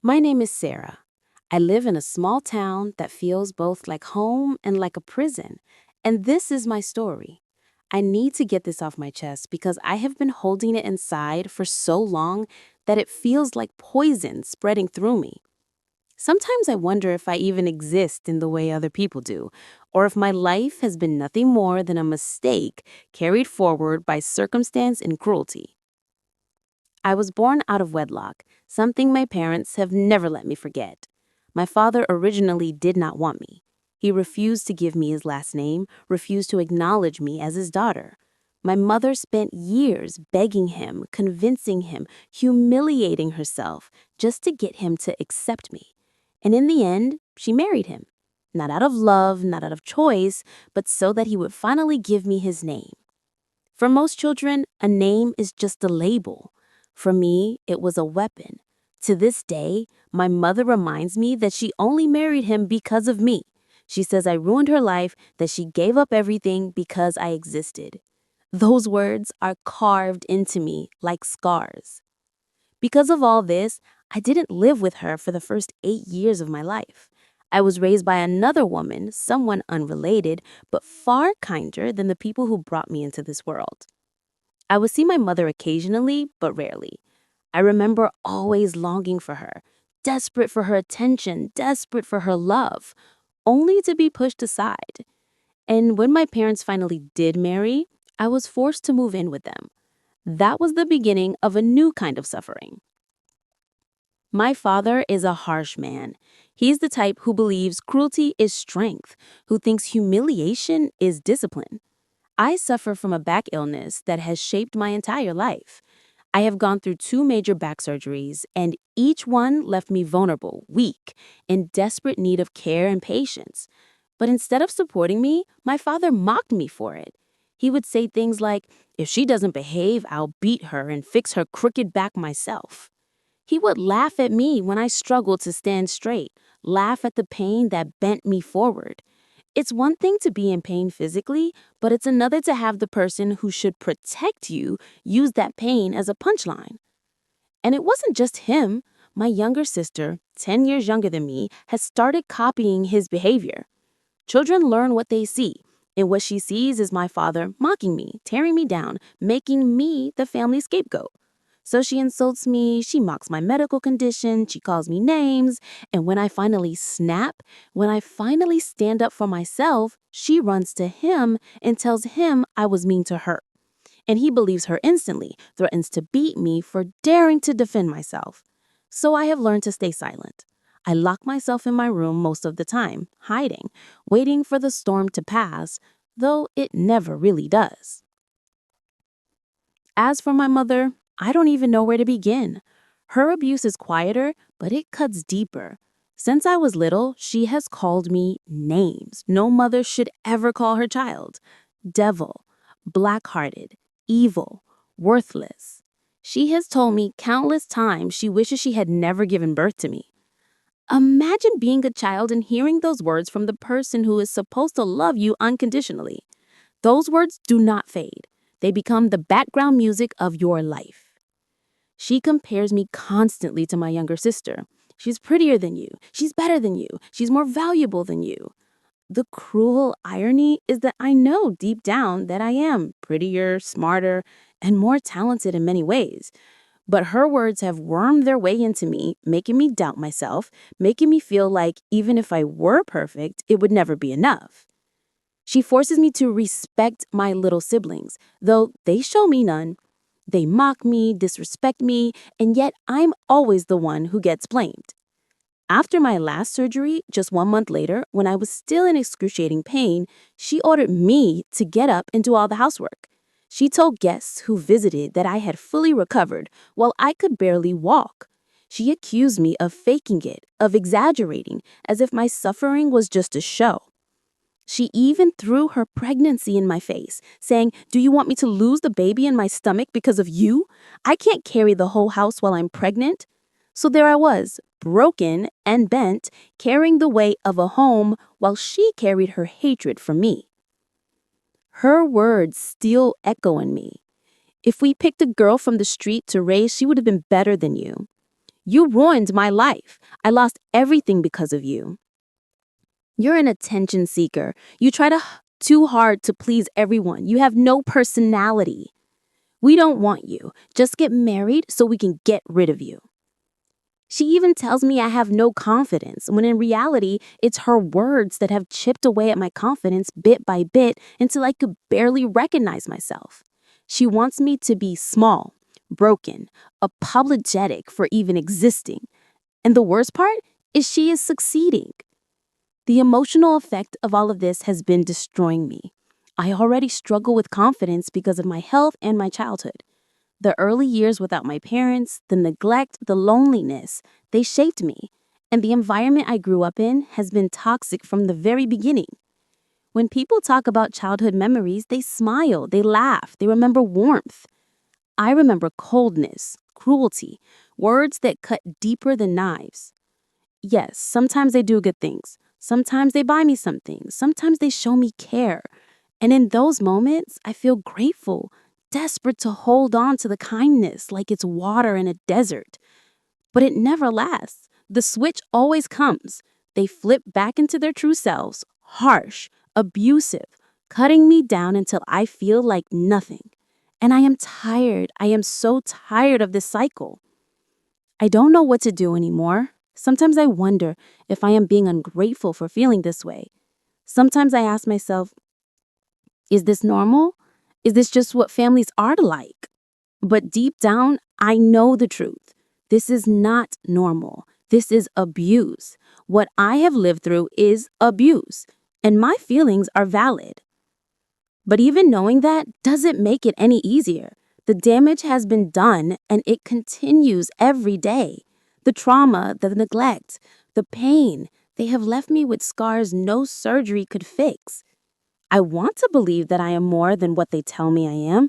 My name is Sarah. I live in a small town that feels both like home and like a prison. And this is my story. I need to get this off my chest because I have been holding it inside for so long that it feels like poison spreading through me. Sometimes I wonder if I even exist in the way other people do, or if my life has been nothing more than a mistake carried forward by circumstance and cruelty. I was born out of wedlock, something my parents have never let me forget. My father originally did not want me. He refused to give me his last name, refused to acknowledge me as his daughter. My mother spent years begging him, convincing him, humiliating herself just to get him to accept me. And in the end, she married him. Not out of love, not out of choice, but so that he would finally give me his name. For most children, a name is just a label. For me, it was a weapon. To this day, my mother reminds me that she only married him because of me. She says I ruined her life, that she gave up everything because I existed. Those words are carved into me like scars. Because of all this, I didn't live with her for the first 8 years of my life. I was raised by another woman, someone unrelated, but far kinder than the people who brought me into this world. I would see my mother occasionally, but rarely. I remember always longing for her, desperate for her attention, desperate for her love, only to be pushed aside. And when my parents finally did marry, I was forced to move in with them. That was the beginning of a new kind of suffering. My father is a harsh man. He's the type who believes cruelty is strength, who thinks humiliation is discipline. I suffer from a back illness that has shaped my entire life. I have gone through two major back surgeries, and each one left me vulnerable, weak, in desperate need of care and patience. But instead of supporting me, my father mocked me for it. He would say things like, "If she doesn't behave, I'll beat her and fix her crooked back myself." He would laugh at me when I struggled to stand straight, laugh at the pain that bent me forward. It's one thing to be in pain physically, but it's another to have the person who should protect you use that pain as a punchline. And it wasn't just him. My younger sister, 10 years younger than me, has started copying his behavior. Children learn what they see, and what she sees is my father mocking me, tearing me down, making me the family scapegoat. So she insults me, she mocks my medical condition, she calls me names, and when I finally snap, when I finally stand up for myself, she runs to him and tells him I was mean to her. And he believes her instantly, threatens to beat me for daring to defend myself. So I have learned to stay silent. I lock myself in my room most of the time, hiding, waiting for the storm to pass, though it never really does. As for my mother, I don't even know where to begin. Her abuse is quieter, but it cuts deeper. Since I was little, she has called me names no mother should ever call her child: devil, black-hearted, evil, worthless. She has told me countless times she wishes she had never given birth to me. Imagine being a child and hearing those words from the person who is supposed to love you unconditionally. Those words do not fade. They become the background music of your life. She compares me constantly to my younger sister. She's prettier than you. She's better than you. She's more valuable than you. The cruel irony is that I know deep down that I am prettier, smarter, and more talented in many ways. But her words have wormed their way into me, making me doubt myself, making me feel like even if I were perfect, it would never be enough. She forces me to respect my little siblings, though they show me none. They mock me, disrespect me, and yet I'm always the one who gets blamed. After my last surgery, just 1 month later, when I was still in excruciating pain, she ordered me to get up and do all the housework. She told guests who visited that I had fully recovered while I could barely walk. She accused me of faking it, of exaggerating, as if my suffering was just a show. She even threw her pregnancy in my face, saying, "Do you want me to lose the baby in my stomach because of you? I can't carry the whole house while I'm pregnant." So there I was, broken and bent, carrying the weight of a home while she carried her hatred for me. Her words still echo in me. "If we picked a girl from the street to raise, she would have been better than you. You ruined my life. I lost everything because of you. You're an attention seeker. You try too hard to please everyone. You have no personality. We don't want you. Just get married so we can get rid of you. She even tells me I have no confidence, when in reality, it's her words that have chipped away at my confidence bit by bit until I could barely recognize myself. She wants me to be small, broken, apologetic for even existing. And the worst part is she is succeeding. The emotional effect of all of this has been destroying me. I already struggle with confidence because of my health and my childhood. The early years without my parents, the neglect, the loneliness, they shaped me. And the environment I grew up in has been toxic from the very beginning. When people talk about childhood memories, they smile, they laugh, they remember warmth. I remember coldness, cruelty, words that cut deeper than knives. Yes, sometimes they do good things. Sometimes they buy me something. Sometimes they show me care. And in those moments, I feel grateful, desperate to hold on to the kindness like it's water in a desert. But it never lasts. The switch always comes. They flip back into their true selves, harsh, abusive, cutting me down until I feel like nothing. And I am tired. I am so tired of this cycle. I don't know what to do anymore. Sometimes I wonder if I am being ungrateful for feeling this way. Sometimes I ask myself, is this normal? Is this just what families are like? But deep down, I know the truth. This is not normal. This is abuse. What I have lived through is abuse, and my feelings are valid. But even knowing that doesn't make it any easier. The damage has been done, and it continues every day. The trauma, the neglect, the pain, they have left me with scars no surgery could fix. I want to believe that I am more than what they tell me I am.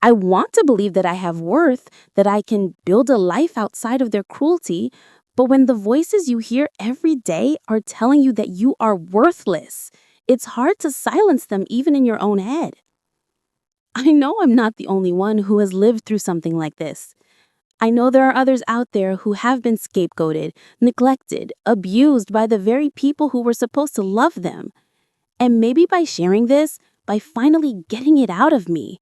I want to believe that I have worth, that I can build a life outside of their cruelty. But when the voices you hear every day are telling you that you are worthless, it's hard to silence them even in your own head. I know I'm not the only one who has lived through something like this. I know there are others out there who have been scapegoated, neglected, abused by the very people who were supposed to love them. And maybe by sharing this, by finally getting it out of me,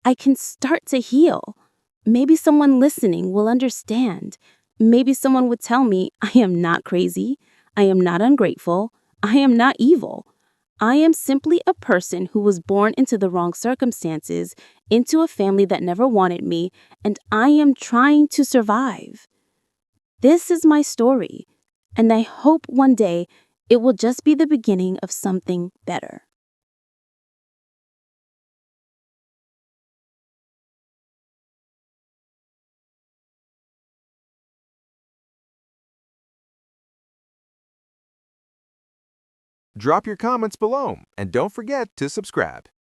I can start to heal. Maybe someone listening will understand. Maybe someone would tell me I am not crazy. I am not ungrateful. I am not evil. I am simply a person who was born into the wrong circumstances, into a family that never wanted me, and I am trying to survive. This is my story, and I hope one day it will just be the beginning of something better. Drop your comments below and don't forget to subscribe.